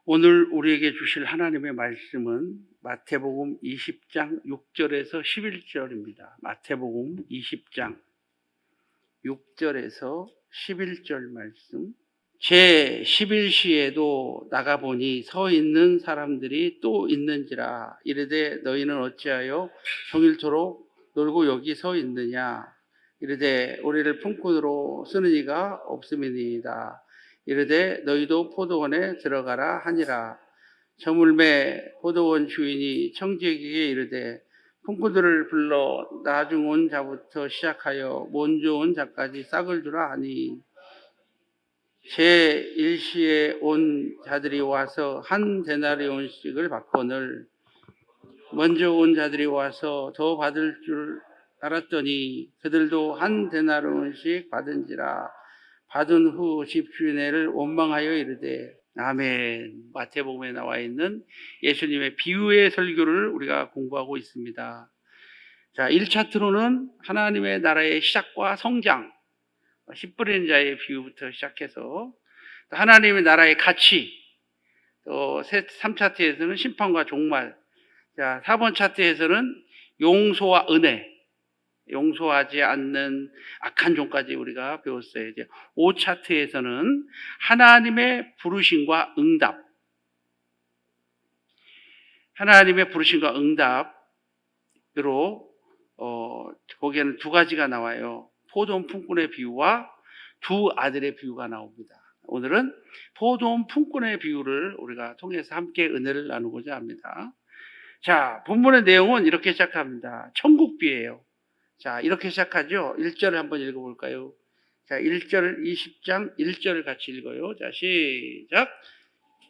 오늘 우리에게 주실 하나님의 말씀은 마태복음 20장 6절에서 11절입니다. 마태복음 20장 6절에서 11절 말씀. 제 11시에도 나가보니 서 있는 사람들이 또 있는지라. 이르되 너희는 어찌하여 종일토록 놀고 여기 서 있느냐. 이르되 우리를 품꾼으로 쓰는 이가 없음이니이다. 이르되 너희도 포도원에 들어가라 하니라. 저물매 포도원 주인이 청지기에게 이르되 품꾼들을 불러 나중 온 자부터 시작하여 먼저 온 자까지 싹을 주라 하니, 제 일시에 온 자들이 와서 한 데나리온씩을 받거늘 먼저 온 자들이 와서 더 받을 줄 알았더니 그들도 한 데나리온씩 받은지라. 받은 후 집주인을 원망하여 이르되. 아멘. 마태복음에 나와 있는 예수님의 비유의 설교를 우리가 공부하고 있습니다. 자, 1차트로는 하나님의 나라의 시작과 성장, 씨 뿌리는 자의 비유부터 시작해서 하나님의 나라의 가치, 또 3차트에서는 심판과 종말, 자, 4번 차트에서는 용서와 은혜, 용서하지 않는 악한 종까지 우리가 배웠어요. 이제 5차트에서는 하나님의 부르심과 응답, 하나님의 부르심과 응답으로 거기에는 두 가지가 나와요. 포도원 품꾼의 비유와 두 아들의 비유가 나옵니다. 오늘은 포도원 품꾼의 비유를 우리가 통해서 함께 은혜를 나누고자 합니다. 자, 본문의 내용은 이렇게 시작합니다. 천국비예요. 자, 이렇게 시작하죠. 1절을 한번 읽어볼까요? 자, 1절, 20장 1절을 같이 읽어요. 자, 시작.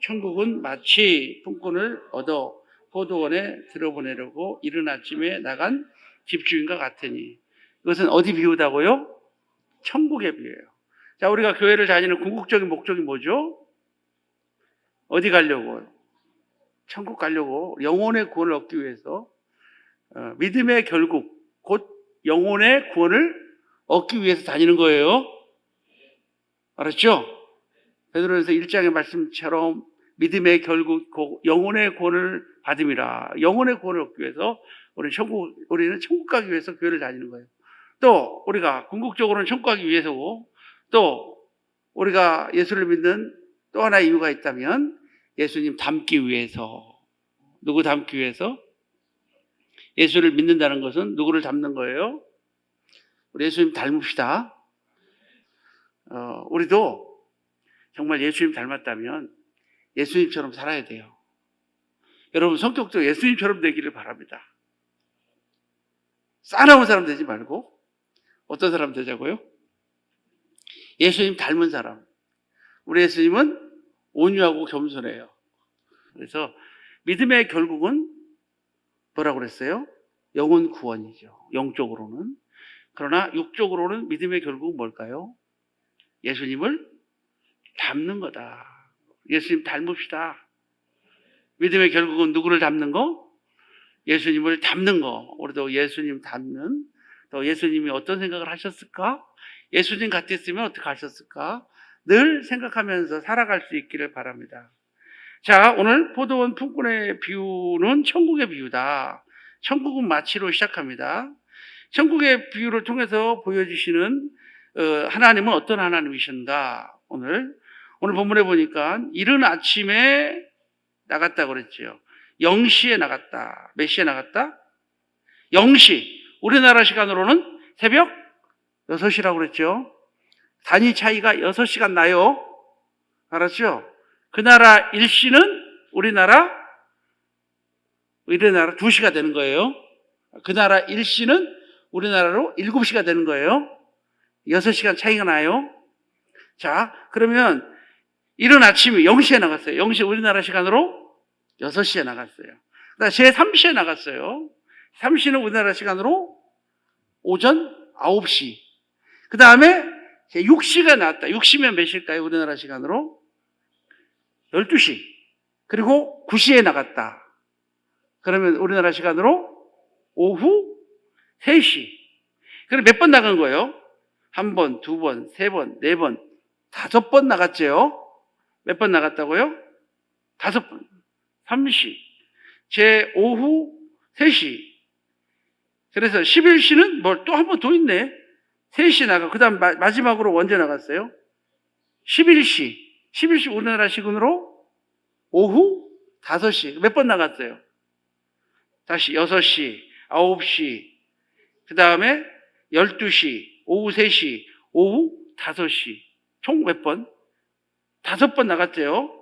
천국은 마치 품꾼을 얻어 포도원에 들어보내려고 이른 아침에 나간 집주인과 같으니. 이것은 어디 비유다고요? 천국의 비유예요. 자, 우리가 교회를 다니는 궁극적인 목적이 뭐죠? 어디 가려고? 천국 가려고, 영혼의 구원을 얻기 위해서, 믿음의 결국, 곧 영혼의 구원을 얻기 위해서 다니는 거예요. 알았죠? 베드로전서 1장의 말씀처럼 믿음의 결국, 영혼의 구원을 받음이라. 영혼의 구원을 얻기 위해서 우리는 천국 가기 위해서 교회를 다니는 거예요. 또 우리가 궁극적으로는 천국 가기 위해서고, 또 우리가 예수를 믿는 또 하나의 이유가 있다면 예수님 닮기 위해서. 누구 닮기 위해서? 예수를 믿는다는 것은 누구를 닮는 거예요? 우리 예수님 닮읍시다. 우리도 정말 예수님 닮았다면 예수님처럼 살아야 돼요. 여러분, 성격도 예수님처럼 되기를 바랍니다. 싸나운 사람 되지 말고 어떤 사람 되자고요? 예수님 닮은 사람. 우리 예수님은 온유하고 겸손해요. 그래서 믿음의 결국은 뭐라고 그랬어요? 영혼 구원이죠. 영적으로는. 그러나 육적으로는 믿음의 결국은 뭘까요? 예수님을 닮는 거다. 예수님 닮읍시다. 믿음의 결국은 누구를 닮는 거? 예수님을 닮는 거. 우리도 예수님 닮는, 또 예수님이 어떤 생각을 하셨을까? 예수님 같았으면 어떻게 하셨을까? 늘 생각하면서 살아갈 수 있기를 바랍니다. 자, 오늘 포도원 품꾼의 비유는 천국의 비유다. 천국은 마치로 시작합니다. 천국의 비유를 통해서 보여주시는 하나님은 어떤 하나님이신가? 오늘 본문에 보니까 이른 아침에 나갔다 그랬죠. 0시에 나갔다. 몇 시에 나갔다? 0시. 우리나라 시간으로는 새벽 6시라고 그랬죠. 단위 차이가 6시간 나요. 알았죠? 그 나라 일시는 우리나라 2시가 되는 거예요. 그 나라 일시는 우리나라로 7시가 되는 거예요. 6시간 차이가 나요. 자, 그러면 이른 아침에 0시에 나갔어요. 0시 우리나라 시간으로 6시에 나갔어요. 그다음에 제 3시에 나갔어요. 3시는 우리나라 시간으로 오전 9시. 그 다음에 제 6시가 나왔다. 6시면 몇 시일까요? 우리나라 시간으로 12시. 그리고 9시에 나갔다. 그러면 우리나라 시간으로 오후 3시. 그럼 몇 번 나간 거예요? 1번, 2번, 3번, 4번, 5번 나갔죠? 몇 번 나갔다고요? 5번, 3시, 제 오후 3시. 그래서 11시는 뭘 또 한 번 더 있네. 3시 나가. 그 다음 마지막으로 언제 나갔어요? 11시. 11시 우리나라 시간으로 오후 5시. 몇 번 나갔어요? 다시 6시, 9시, 그 다음에 12시, 오후 3시, 오후 5시. 총 몇 번? 5번 나갔죠.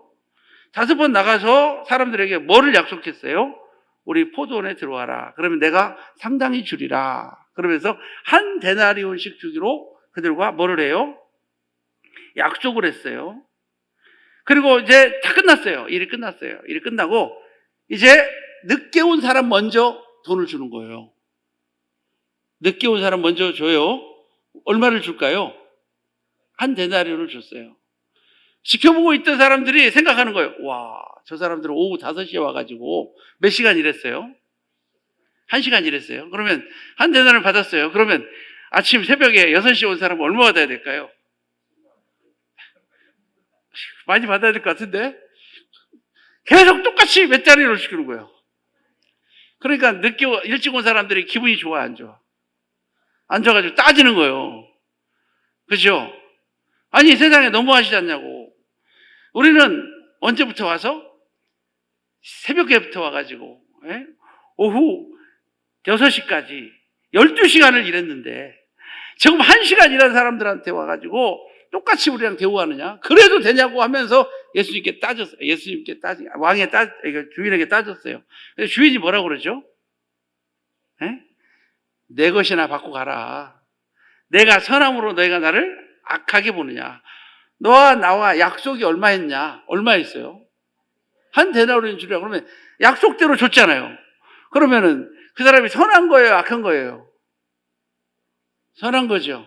5번 나가서 사람들에게 뭐를 약속했어요? 우리 포도원에 들어와라. 그러면 내가 상당히 주리라. 그러면서 한 데나리온씩 주기로 그들과 뭐를 해요? 약속을 했어요. 그리고 이제 다 끝났어요. 일이 끝났어요. 일이 끝나고 이제 늦게 온 사람 먼저 돈을 주는 거예요. 늦게 온 사람 먼저 줘요. 얼마를 줄까요? 한 데나리온을 줬어요. 지켜보고 있던 사람들이 생각하는 거예요. 와, 저 사람들은 오후 5시에 와가지고 몇 시간 일했어요? 1시간 일했어요. 그러면 한 데나리온을 받았어요. 그러면 아침 새벽에 6시에 온 사람은 얼마 받아야 될까요? 많이 받아야 될 것 같은데? 계속 똑같이 몇 자리를 시키는 거예요. 그러니까 일찍 온 사람들이 기분이 좋아, 안 좋아? 안 좋아가지고 따지는 거예요. 그죠? 아니, 세상에 너무하시지 않냐고. 우리는 언제부터 와서? 새벽에부터 와가지고, 오후 6시까지 12시간을 일했는데, 지금 1시간 일한 사람들한테 와가지고, 똑같이 우리랑 대우하느냐? 그래도 되냐고 하면서 예수님께 따졌어요. 주인에게 따졌어요. 주인이 뭐라고 그러죠? 내 것이나 받고 가라. 내가 선함으로 너희가 나를 악하게 보느냐? 너와 나와 약속이 얼마 했냐? 얼마 했어요? 한 데나리온 주려 그러면 약속대로 줬잖아요. 그러면은 그 사람이 선한 거예요? 악한 거예요? 선한 거죠.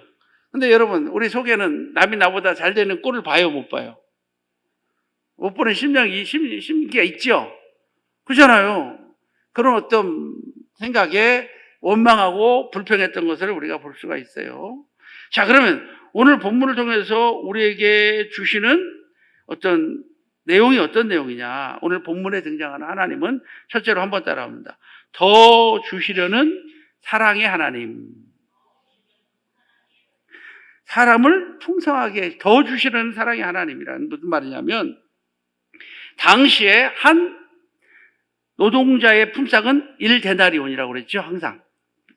근데 여러분, 우리 속에는 남이 나보다 잘 되는 꼴을 봐요, 못 봐요? 못 보는 심기가 있죠? 그렇잖아요. 그런 어떤 생각에 원망하고 불평했던 것을 우리가 볼 수가 있어요. 자, 그러면 오늘 본문을 통해서 우리에게 주시는 어떤 내용이 어떤 내용이냐? 오늘 본문에 등장하는 하나님은 첫째로 한번 따라합니다. 더 주시려는 사랑의 하나님. 사람을 풍성하게 더 주시려는 사랑의 하나님이라는 무슨 말이냐면 당시에 한 노동자의 품삯은 1데나리온이라고 그랬죠. 항상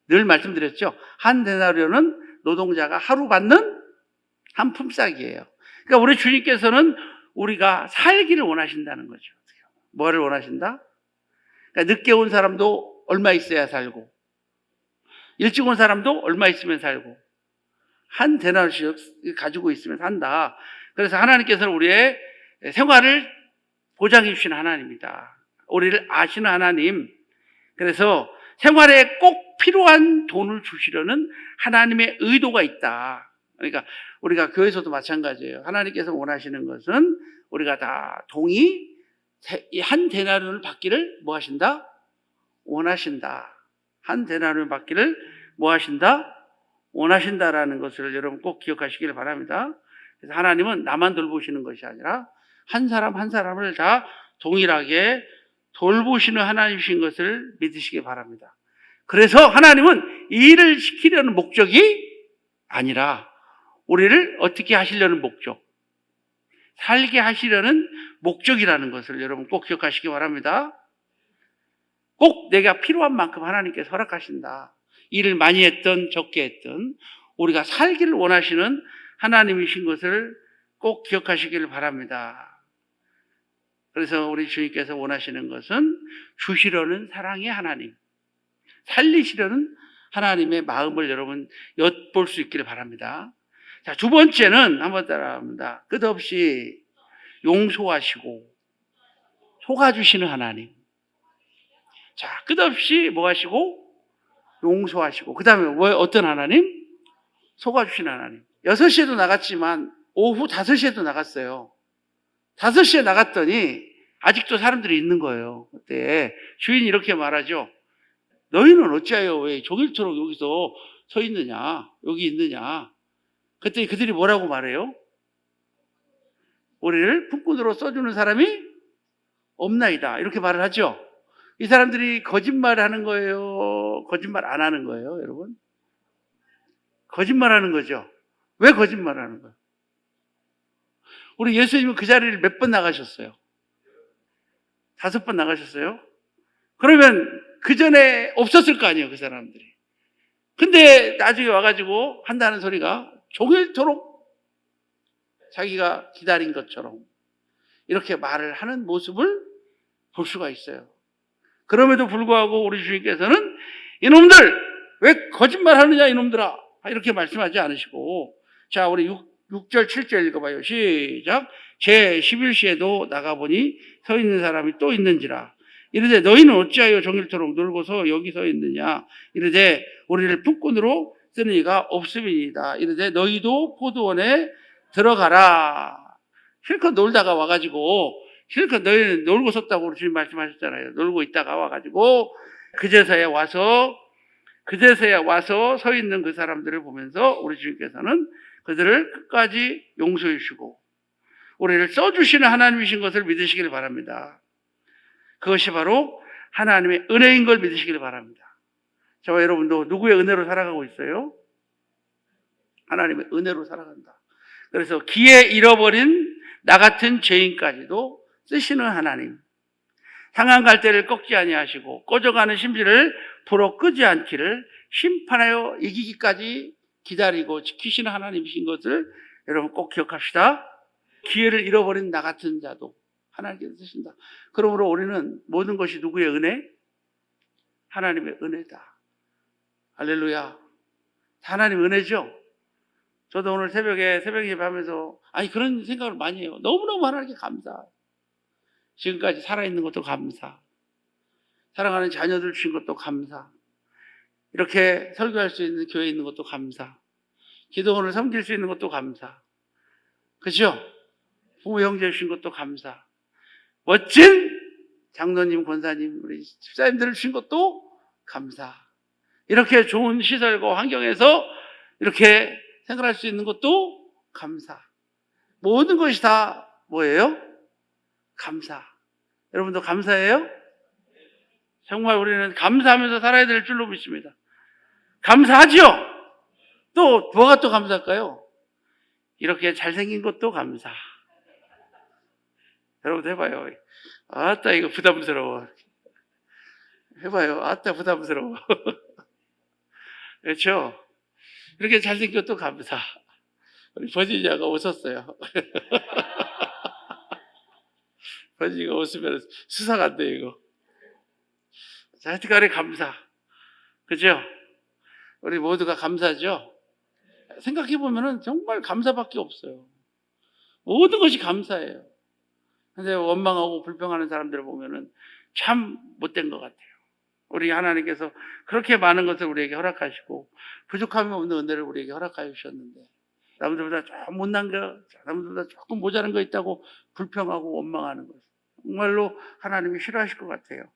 늘 말씀드렸죠. 한 데나리온은 노동자가 하루 받는 한 품삯이에요. 그러니까 우리 주님께서는 우리가 살기를 원하신다는 거죠. 뭐를 원하신다? 그러니까 늦게 온 사람도 얼마 있어야 살고 일찍 온 사람도 얼마 있으면 살고 한 데나리온씩 가지고 있으면 산다. 그래서 하나님께서는 우리의 생활을 보장해 주시는 하나님이다. 우리를 아시는 하나님. 그래서 생활에 꼭 필요한 돈을 주시려는 하나님의 의도가 있다. 그러니까 우리가 교회에서도 마찬가지예요. 하나님께서 원하시는 것은 우리가 다 동의 한 데나리온을 받기를 뭐 하신다? 원하신다. 한 데나리온 받기를 뭐 하신다? 원하신다라는 것을 여러분 꼭 기억하시길 바랍니다. 그래서 하나님은 나만 돌보시는 것이 아니라 한 사람 한 사람을 다 동일하게 돌보시는 하나님이신 것을 믿으시기 바랍니다. 그래서 하나님은 이 일을 시키려는 목적이 아니라 우리를 어떻게 하시려는 목적, 살게 하시려는 목적이라는 것을 여러분 꼭 기억하시기 바랍니다. 꼭 내가 필요한 만큼 하나님께서 허락하신다. 일을 많이 했든 적게 했든 우리가 살기를 원하시는 하나님이신 것을 꼭 기억하시기를 바랍니다. 그래서 우리 주님께서 원하시는 것은 주시려는 사랑의 하나님, 살리시려는 하나님의 마음을 여러분 엿볼 수 있기를 바랍니다. 자, 두 번째는 한번 따라합니다. 끝없이 용서하시고 속아주시는 하나님. 자, 끝없이 뭐 하시고? 용서하시고. 그 다음에 어떤 하나님? 속아주시는 하나님. 6시에도 나갔지만 오후 5시에도 나갔어요. 5시에 나갔더니 아직도 사람들이 있는 거예요. 그때 주인이 이렇게 말하죠. 너희는 어찌하여 왜 종일토록 여기서 서 있느냐? 여기 있느냐? 그때 그들이 뭐라고 말해요? 우리를 품꾼으로 써주는 사람이 없나이다. 이렇게 말을 하죠. 이 사람들이 거짓말 하는 거예요? 거짓말 안 하는 거예요, 여러분? 거짓말 하는 거죠. 왜 거짓말 하는 거예요? 우리 예수님은 그 자리를 몇 번 나가셨어요? 5번 나가셨어요? 그러면 그 전에 없었을 거 아니에요, 그 사람들이. 근데 나중에 와가지고 한다는 소리가 종일토록 자기가 기다린 것처럼 이렇게 말을 하는 모습을 볼 수가 있어요. 그럼에도 불구하고 우리 주님께서는 이놈들 왜 거짓말 하느냐 이놈들아 이렇게 말씀하지 않으시고, 자 우리 6절 7절 읽어봐요. 시작. 제 11시에도 나가보니 서 있는 사람이 또 있는지라. 이르되 너희는 어찌하여 종일토록 놀고서 여기 서 있느냐. 이르되 우리를 품꾼으로 쓰는 이가 없음이니이다. 이르되 너희도 포도원에 들어가라. 실컷 놀다가 와가지고, 실컷 너희는 놀고 섰다고 우리 주님 말씀하셨잖아요. 놀고 있다가 와가지고 그제서야 와서 서 있는 그 사람들을 보면서 우리 주님께서는 그들을 끝까지 용서해 주시고 우리를 써주시는 하나님이신 것을 믿으시길 바랍니다. 그것이 바로 하나님의 은혜인 걸 믿으시길 바랍니다. 저와 여러분도 누구의 은혜로 살아가고 있어요? 하나님의 은혜로 살아간다. 그래서 기에 잃어버린 나 같은 죄인까지도 쓰시는 하나님, 상한 갈대를 꺾지 아니하시고 꺼져가는 심지를 불어 끄지 않기를 심판하여 이기기까지 기다리고 지키시는 하나님이신 것을 여러분 꼭 기억합시다. 기회를 잃어버린 나 같은 자도 하나님께서 쓰신다. 그러므로 우리는 모든 것이 누구의 은혜? 하나님의 은혜다. 할렐루야. 하나님 은혜죠. 저도 오늘 새벽에 새벽 예배하면서 그런 생각을 많이 해요. 너무너무 하나님께 감사. 지금까지 살아있는 것도 감사. 사랑하는 자녀들 주신 것도 감사. 이렇게 설교할 수 있는 교회에 있는 것도 감사. 기도원을 섬길 수 있는 것도 감사. 그죠? 부모 형제 주신 것도 감사. 멋진 장로님, 권사님, 우리 집사님들을 주신 것도 감사. 이렇게 좋은 시설과 환경에서 이렇게 생활할 수 있는 것도 감사. 모든 것이 다 뭐예요? 감사. 여러분도 감사해요? 정말 우리는 감사하면서 살아야 될 줄로 믿습니다. 감사하죠? 또 뭐가 또 감사할까요? 이렇게 잘생긴 것도 감사. 여러분도 해봐요. 아따 이거 부담스러워. 해봐요. 아따 부담스러워. 그렇죠? 이렇게 잘생긴 것도 감사. 우리 버지니아가 웃었어요. 버지니아가 웃으면 수상한데 이거. 자, 하여튼간에 감사. 그죠? 우리 모두가 감사죠? 생각해보면 정말 감사밖에 없어요. 모든 것이 감사해요. 근데 원망하고 불평하는 사람들을 보면은 참 못된 것 같아요. 우리 하나님께서 그렇게 많은 것을 우리에게 허락하시고 부족함이 없는 은혜를 우리에게 허락하여 주셨는데 남들보다 좀 못난 거, 남들보다 조금 모자란 거 있다고 불평하고 원망하는 것, 정말로 하나님이 싫어하실 것 같아요.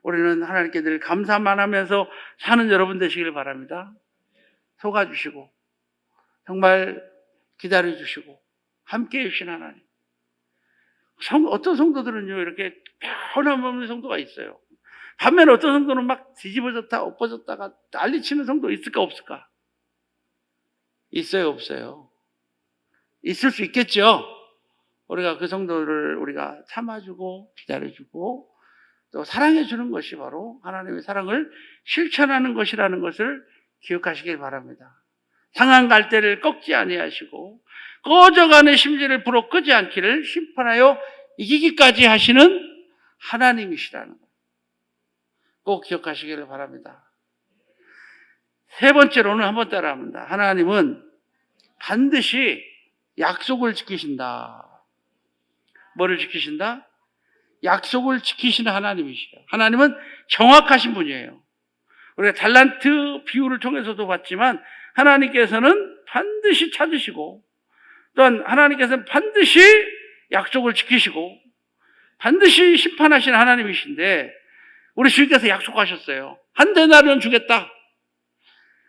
우리는 하나님께 늘 감사만 하면서 사는 여러분 되시길 바랍니다. 속아주시고 정말 기다려주시고 함께해 주신 하나님. 어떤 성도들은요 이렇게 변함없는 성도가 있어요. 반면에 어떤 성도는 막 뒤집어졌다 엎어졌다가 난리치는 성도 있을까 없을까? 있어요 없어요? 있을 수 있겠죠. 우리가 그 성도를 우리가 참아주고 기다려주고 또 사랑해주는 것이 바로 하나님의 사랑을 실천하는 것이라는 것을 기억하시길 바랍니다. 상한 갈대를 꺾지 아니하시고 꺼져가는 심지를 불어 끄지 않기를 심판하여 이기기까지 하시는 하나님이시라는 것 꼭 기억하시기를 바랍니다. 세 번째로는 한번 따라합니다. 하나님은 반드시 약속을 지키신다. 뭐를 지키신다? 약속을 지키시는 하나님이시죠. 하나님은 정확하신 분이에요. 우리가 달란트 비유를 통해서도 봤지만 하나님께서는 반드시 찾으시고 또한 하나님께서는 반드시 약속을 지키시고 반드시 심판하시는 하나님이신데 우리 주님께서 약속하셨어요. 한 데나리온 주겠다.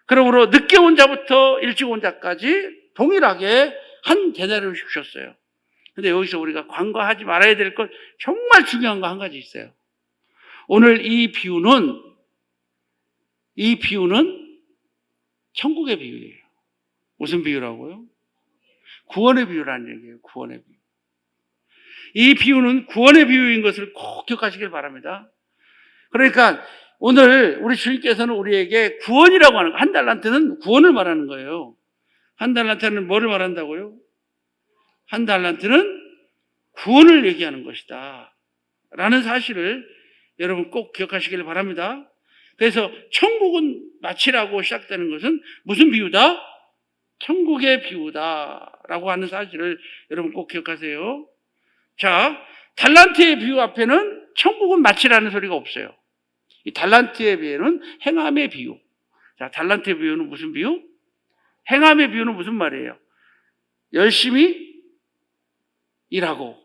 그러므로 늦게 온 자부터 일찍 온 자까지 동일하게 한 데나리온 주셨어요. 근데 여기서 우리가 간과하지 말아야 될 것 정말 중요한 거 한 가지 있어요. 오늘 이 비유는 천국의 비유예요. 무슨 비유라고요? 구원의 비유라는 얘기예요. 구원의 비유. 이 비유는 구원의 비유인 것을 꼭 기억하시길 바랍니다. 그러니까 오늘 우리 주님께서는 우리에게 구원이라고 하는 거, 한 달란트는 구원을 말하는 거예요. 한 달란트는 뭐를 말한다고요? 한 달란트는 구원을 얘기하는 것이다 라는 사실을 여러분 꼭 기억하시길 바랍니다. 그래서 천국은 마치라고 시작되는 것은 무슨 비유다? 천국의 비유다 라고 하는 사실을 여러분 꼭 기억하세요. 자, 달란트의 비유 앞에는 천국은 마치라는 소리가 없어요. 이 달란트의 비유는 행함의 비유. 자, 달란트의 비유는 무슨 비유? 행함의 비유는 무슨 말이에요? 열심히 일하고,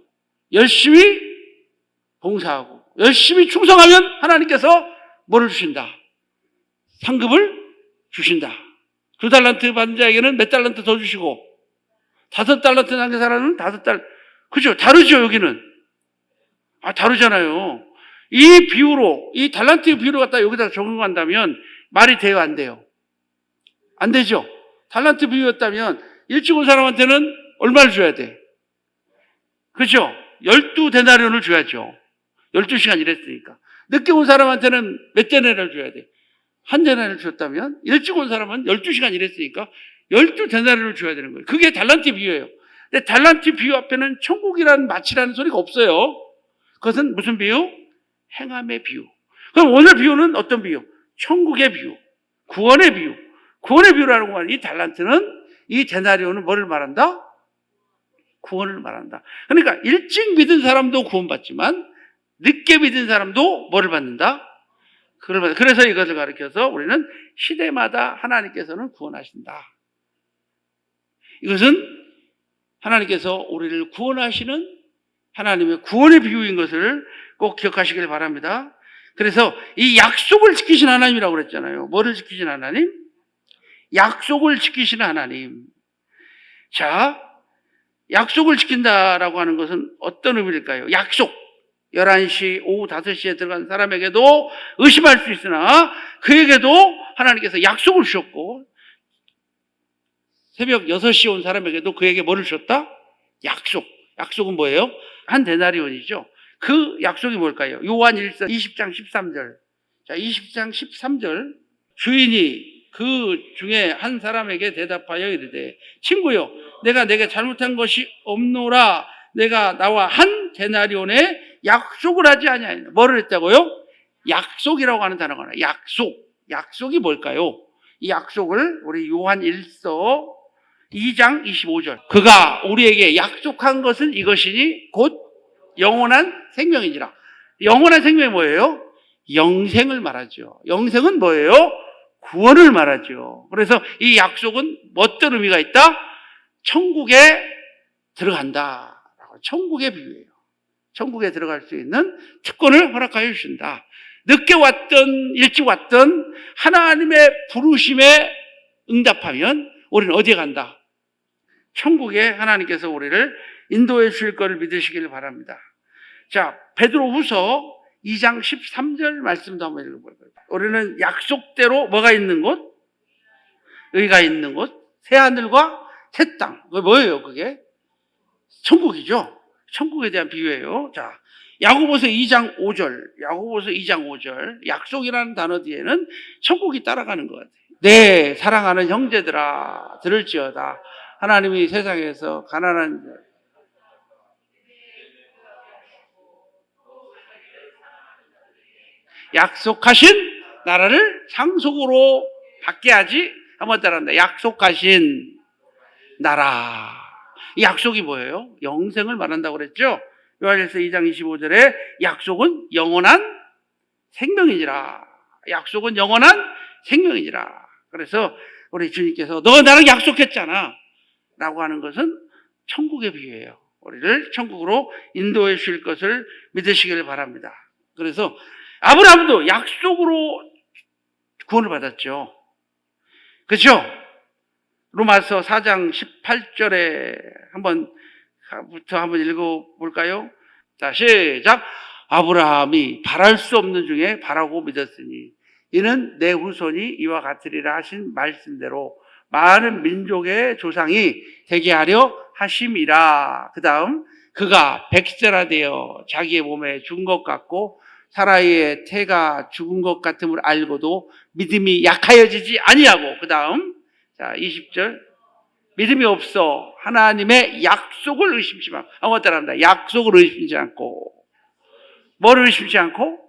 열심히 봉사하고, 열심히 충성하면 하나님께서 뭐를 주신다? 상급을 주신다. 2달란트 받은 자에게는 몇 달란트 더 주시고, 5달란트 남긴 사람은 5달, 그죠? 다르죠, 여기는. 다르잖아요. 이 비유로, 이 달란트의 비유를 갖다 여기다 적용한다면 말이 돼요, 안 돼요? 안 되죠? 달란트 비유였다면 일찍 온 사람한테는 얼마를 줘야 돼? 그죠? 12데나리온을 줘야죠. 12시간 일했으니까. 늦게 온 사람한테는 몇 데나리온을 줘야 돼? 1데나리온을 줬다면 일찍 온 사람은 12시간 일했으니까 12데나리온을 줘야 되는 거예요. 그게 달란트 비유예요. 근데 달란트 비유 앞에는 천국이라는 마치라는 소리가 없어요. 그것은 무슨 비유? 행함의 비유. 그럼 오늘 비유는 어떤 비유? 천국의 비유. 구원의 비유. 구원의 비유라는 건 이 달란트는, 이 데나리온은 뭐를 말한다? 구원을 말한다. 그러니까 일찍 믿은 사람도 구원받지만 늦게 믿은 사람도 뭐를 받는다? 그래서 이것을 가리켜서 우리는 시대마다 하나님께서는 구원하신다. 이것은 하나님께서 우리를 구원하시는 하나님의 구원의 비유인 것을 꼭 기억하시길 바랍니다. 그래서 이 약속을 지키신 하나님이라고 그랬잖아요. 뭐를 지키신 하나님? 약속을 지키시는 하나님. 자, 약속을 지킨다라고 하는 것은 어떤 의미일까요? 약속. 11시, 오후 5시에 들어간 사람에게도 의심할 수 있으나 그에게도 하나님께서 약속을 주셨고, 새벽 6시에 온 사람에게도 그에게 뭐를 주셨다? 약속. 약속은 뭐예요? 한 데나리온이죠. 그 약속이 뭘까요? 요한 1서 20장 13절. 자, 20장 13절. 주인이 그 중에 한 사람에게 대답하여 이르되, 친구여, 내가 내게 잘못한 것이 없노라. 내가 나와 한 데나리온에 약속을 하지 아니하냐. 뭐를 했다고요? 약속이라고 하는 단어가 나와요. 약속. 약속이 뭘까요? 이 약속을 우리 요한 1서 2장 25절. 그가 우리에게 약속한 것은 이것이니 곧 영원한 생명이니라. 영원한 생명이 뭐예요? 영생을 말하죠. 영생은 뭐예요? 구원을 말하죠. 그래서 이 약속은 어떤 의미가 있다? 천국에 들어간다. 천국의 비유예요. 천국에 들어갈 수 있는 특권을 허락하여 주신다. 늦게 왔든 일찍 왔든 하나님의 부르심에 응답하면 우리는 어디에 간다? 천국에 하나님께서 우리를 인도해 주실 것을 믿으시길 바랍니다. 자, 베드로후서 2장 13절 말씀도 한번 읽어볼까요? 우리는 약속대로 뭐가 있는 곳? 의가 있는 곳, 새하늘과 새 땅. 그게 뭐예요, 그게? 천국이죠. 천국에 대한 비유예요. 자, 야고보서 2장 5절. 야고보서 2장 5절. 약속이라는 단어 뒤에는 천국이 따라가는 것 같아요. 네, 사랑하는 형제들아, 들을지어다. 하나님이 세상에서 가난한 약속하신 나라를 상속으로 받게 하지. 한번 따라한다. 약속하신 나라. 이 약속이 뭐예요? 영생을 말한다고 그랬죠? 요한일서 2장 25절에 약속은 영원한 생명이니라. 약속은 영원한 생명이니라. 그래서 우리 주님께서 너 나랑 약속했잖아 라고 하는 것은 천국의 비유예요. 우리를 천국으로 인도해 주실 것을 믿으시길 바랍니다. 그래서 아브라함도 약속으로 구원을 받았죠. 그렇죠? 로마서 4장 18절에 한번 부터 한번 읽어볼까요? 자, 시작. 아브라함이 바랄 수 없는 중에 바라고 믿었으니 이는 내 후손이 이와 같으리라 하신 말씀대로 많은 민족의 조상이 되게 하려 하심이라. 그 다음, 그가 100세나 되어 자기의 몸에 죽은 것 같고 사라이의 태가 죽은 것 같음을 알고도 믿음이 약하여지지 아니하고, 그 다음, 자, 20절. 믿음이 없어 하나님의 약속을 의심치 않고, 한번 따라합니다. 약속을 의심치 않고. 뭐를 의심치 않고?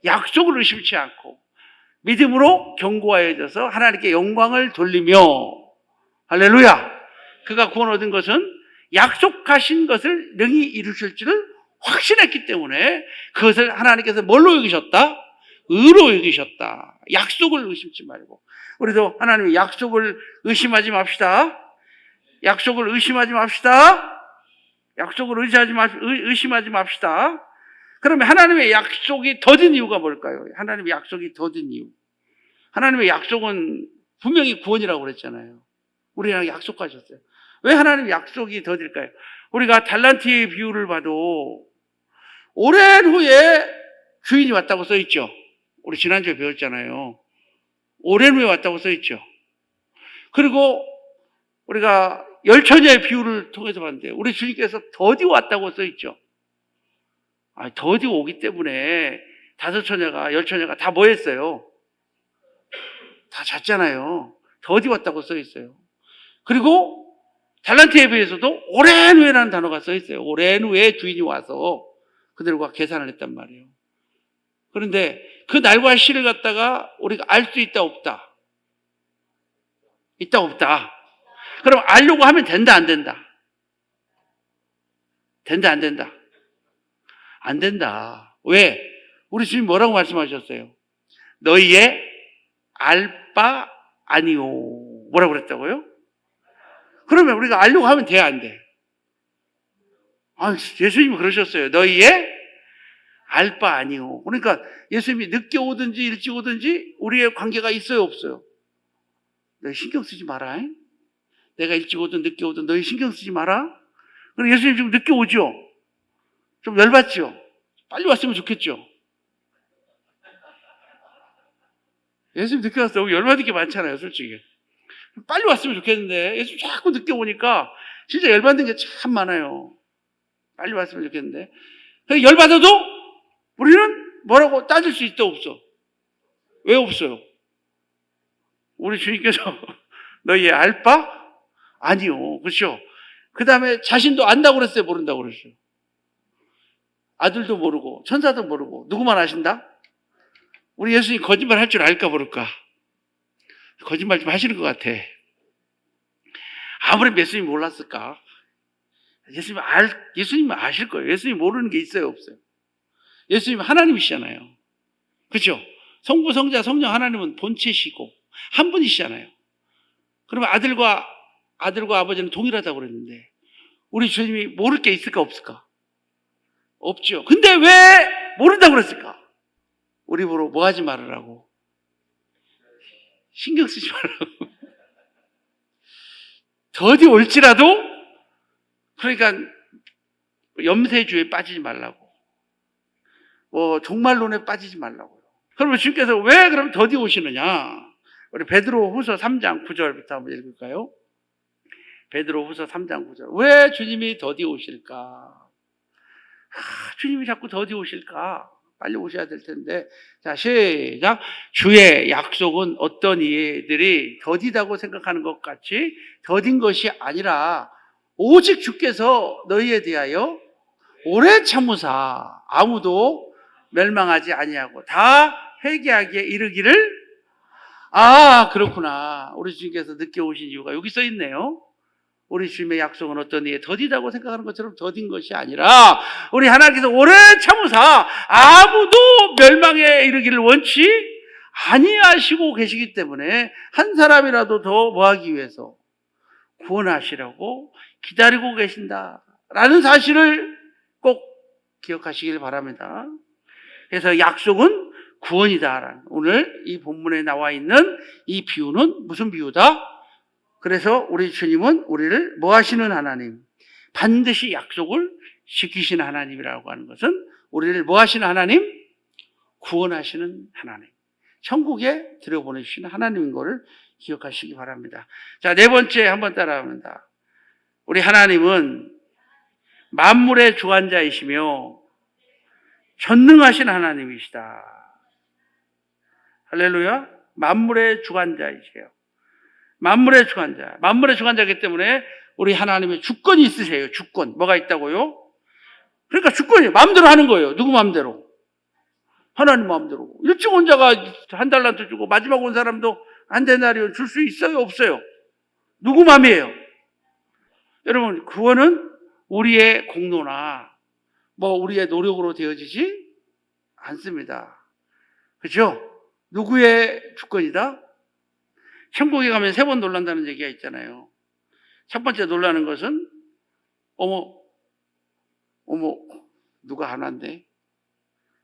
약속을 의심치 않고 믿음으로 견고하여져서 하나님께 영광을 돌리며, 할렐루야. 그가 구원 얻은 것은 약속하신 것을 능히 이루실 줄을 확신했기 때문에 그것을 하나님께서 뭘로 여기셨다? 의로 여기셨다. 약속을 의심치 말고. 우리도 하나님의 약속을 의심하지 맙시다. 약속을 의심하지 맙시다. 약속을 의심하지 맙시다. 그러면 하나님의 약속이 더딘 이유가 뭘까요? 하나님의 약속이 더딘 이유. 하나님의 약속은 분명히 구원이라고 그랬잖아요. 우리랑 약속하셨어요. 왜 하나님의 약속이 더딜까요? 우리가 달란트의 비유를 봐도 오랜 후에 주인이 왔다고 써있죠. 우리 지난주에 배웠잖아요. 오랜 후에 왔다고 써있죠. 그리고 우리가 열처녀의 비유를 통해서 봤는데 우리 주님께서 더디 왔다고 써있죠. 더디 오기 때문에 5처녀가 10처녀가 다 뭐 했어요? 다 잤잖아요. 더디 왔다고 써있어요. 그리고 달란트에 비해서도 오랜 후에라는 단어가 써있어요. 오랜 후에 주인이 와서 그들과 계산을 했단 말이에요. 그런데 그 날과 시를 갖다가 우리가 알 수 있다 없다? 있다 없다? 그럼 알려고 하면 된다 안 된다? 된다 안 된다? 안 된다. 왜? 우리 주님 뭐라고 말씀하셨어요? 너희의 알 바 아니오. 뭐라고 그랬다고요? 그러면 우리가 알려고 하면 돼, 안 돼? 예수님이 그러셨어요. 너희의 알 바 아니오. 그러니까 예수님이 늦게 오든지 일찍 오든지 우리의 관계가 있어요, 없어요? 너희 신경 쓰지 마라. 내가 일찍 오든 늦게 오든 너희 신경 쓰지 마라. 그럼 예수님 지금 늦게 오죠? 좀 열받죠? 빨리 왔으면 좋겠죠? 예수님 늦게 와서 너무 열받을 게 많잖아요, 솔직히. 빨리 왔으면 좋겠는데 예수님 자꾸 늦게 오니까 진짜 열받는 게 참 많아요. 빨리 왔으면 좋겠는데. 열받아도 우리는 뭐라고 따질 수 있다 없어? 왜 없어요? 우리 주님께서 너희의 알 바? 아니요. 그렇죠? 그 다음에 자신도 안다고 그랬어요? 모른다고 그랬어요? 아들도 모르고 천사도 모르고 누구만 아신다? 우리 예수님 거짓말 할 줄 알까 모를까? 거짓말 좀 하시는 것 같아. 아무리 예수님 몰랐을까? 예수님은 아실 거예요. 예수님 모르는 게 있어요, 없어요? 예수님 하나님이시잖아요. 그렇죠? 성부, 성자, 성령 하나님은 본체시고 한 분이시잖아요. 그러면 아들과 아버지는 동일하다고 그랬는데 우리 주님이 모를 게 있을까 없을까? 없죠. 근데 왜 모른다고 그랬을까? 우리 보러 뭐 하지 말으라고? 신경 쓰지 말라고. 더디 올지라도 그러니까 염세주에 빠지지 말라고. 종말론에 빠지지 말라고요. 그러면 주님께서 왜 그럼 더디 오시느냐? 우리 베드로후서 3장 9절부터 한번 읽을까요? 베드로후서 3장 9절. 왜 주님이 더디 오실까? 주님이 자꾸 더디 오실까? 빨리 오셔야 될 텐데. 자, 시작. 주의 약속은 어떤 이들이 더디다고 생각하는 것 같이 더딘 것이 아니라 오직 주께서 너희에 대하여 오래 참으사 아무도 멸망하지 아니하고 다 회개하기에 이르기를. 그렇구나. 우리 주님께서 늦게 오신 이유가 여기 써 있네요. 우리 주님의 약속은 어떤 이에 더디다고 생각하는 것처럼 더딘 것이 아니라 우리 하나님께서 오래 참으사 아무도 멸망에 이르기를 원치 아니하시고 계시기 때문에 한 사람이라도 더 뭐하기 위해서 구원하시라고 기다리고 계신다라는 사실을 꼭 기억하시길 바랍니다. 그래서 약속은 구원이다라는 오늘 이 본문에 나와 있는 이 비유는 무슨 비유다? 그래서 우리 주님은 우리를 뭐 하시는 하나님? 반드시 약속을 지키시는 하나님이라고 하는 것은 우리를 뭐 하시는 하나님? 구원하시는 하나님, 천국에 들여보내주시는 하나님인 것을 기억하시기 바랍니다. 자, 네 번째 한번 따라합니다. 우리 하나님은 만물의 주관자이시며 전능하신 하나님이시다. 할렐루야. 만물의 주관자이세요. 만물의 주관자. 만물의 주관자이기 때문에 우리 하나님의 주권이 있으세요. 주권. 뭐가 있다고요? 그러니까 주권이에요. 마음대로 하는 거예요. 누구 마음대로? 하나님 마음대로. 일찍 온 자가 한 달란트 주고 마지막 온 사람도 한 데나리온 줄 수 있어요? 없어요? 누구 마음이에요? 여러분, 그거는 우리의 공로나 뭐 우리의 노력으로 되어지지 않습니다. 그렇죠? 누구의 주권이다? 천국에 가면 3번 놀란다는 얘기가 있잖아요. 첫 번째 놀라는 것은 어머 누가 안 왔네?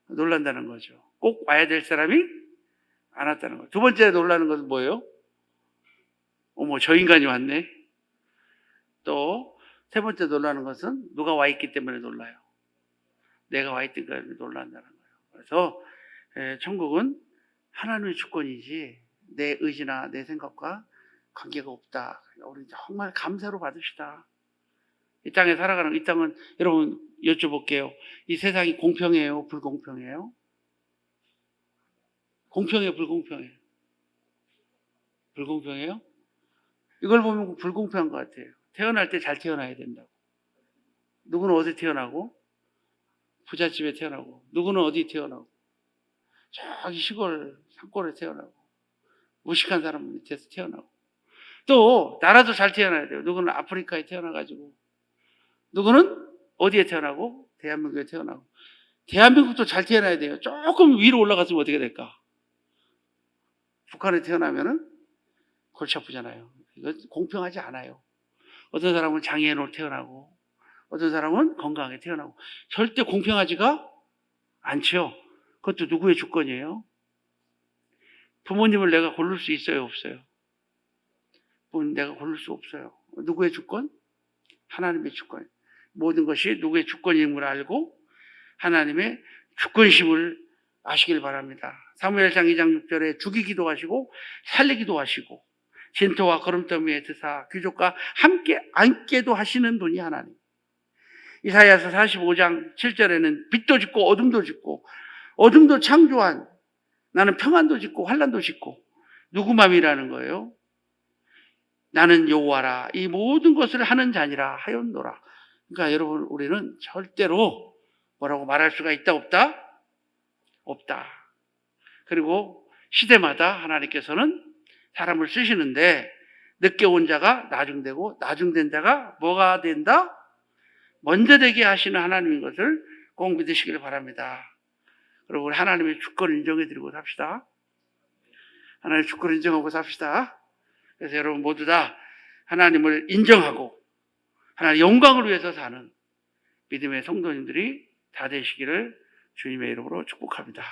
놀란다는 거죠. 꼭 와야 될 사람이 안 왔다는 거죠. 두 번째 놀라는 것은 뭐예요? 어머, 저 인간이 왔네. 또 세 번째 놀라는 것은 누가 와 있기 때문에 놀라요. 내가 와 있던 걸 놀란다는 거예요. 그래서 천국은 하나님의 주권이지 내 의지나 내 생각과 관계가 없다. 우리 정말 감사로 받으시다. 이 땅에 살아가는, 이 땅은 여러분 여쭤볼게요. 이 세상이 공평해요? 불공평해요? 공평해요? 불공평해요? 불공평해요? 이걸 보면 불공평한 것 같아요. 태어날 때 잘 태어나야 된다고. 누구는 어디 태어나고 부잣집에 태어나고, 누구는 어디 태어나고 저기 시골 산골에 태어나고, 무식한 사람 밑에서 태어나고, 또 나라도 잘 태어나야 돼요. 누구는 아프리카에 태어나가지고, 누구는 어디에 태어나고 대한민국에 태어나고. 대한민국도 잘 태어나야 돼요. 조금 위로 올라갔으면 어떻게 될까? 북한에 태어나면은 골치 아프잖아요. 이거 공평하지 않아요. 어떤 사람은 장애인으로 태어나고, 어떤 사람은 건강하게 태어나고, 절대 공평하지가 않죠. 그것도 누구의 주권이에요? 부모님을 내가 고를 수 있어요, 없어요? 부모님 내가 고를 수 없어요. 누구의 주권? 하나님의 주권. 모든 것이 누구의 주권인 걸 알고 하나님의 주권심을 아시길 바랍니다. 사무엘상 2장 6절에 죽이기도 하시고 살리기도 하시고 진토와 거름더미에 드사 귀족과 함께 앉게도 하시는 분이 하나님. 이사야서 45장 7절에는 빛도 짓고 어둠도 짓고 어둠도 창조한, 나는 평안도 짓고 환난도 짓고. 누구 맘이라는 거예요? 나는 여호와라 이 모든 것을 하는 자니라 하였노라. 그러니까 여러분, 우리는 절대로 뭐라고 말할 수가 있다 없다? 없다. 그리고 시대마다 하나님께서는 사람을 쓰시는데 늦게 온 자가 나중되고 나중된 자가 뭐가 된다? 먼저 되게 하시는 하나님인 것을 꼭 믿으시길 바랍니다. 그리고 우리 하나님의 주권을 인정해드리고 삽시다. 하나님의 주권을 인정하고 삽시다. 그래서 여러분 모두 다 하나님을 인정하고 하나님의 영광을 위해서 사는 믿음의 성도님들이 다 되시기를 주님의 이름으로 축복합니다.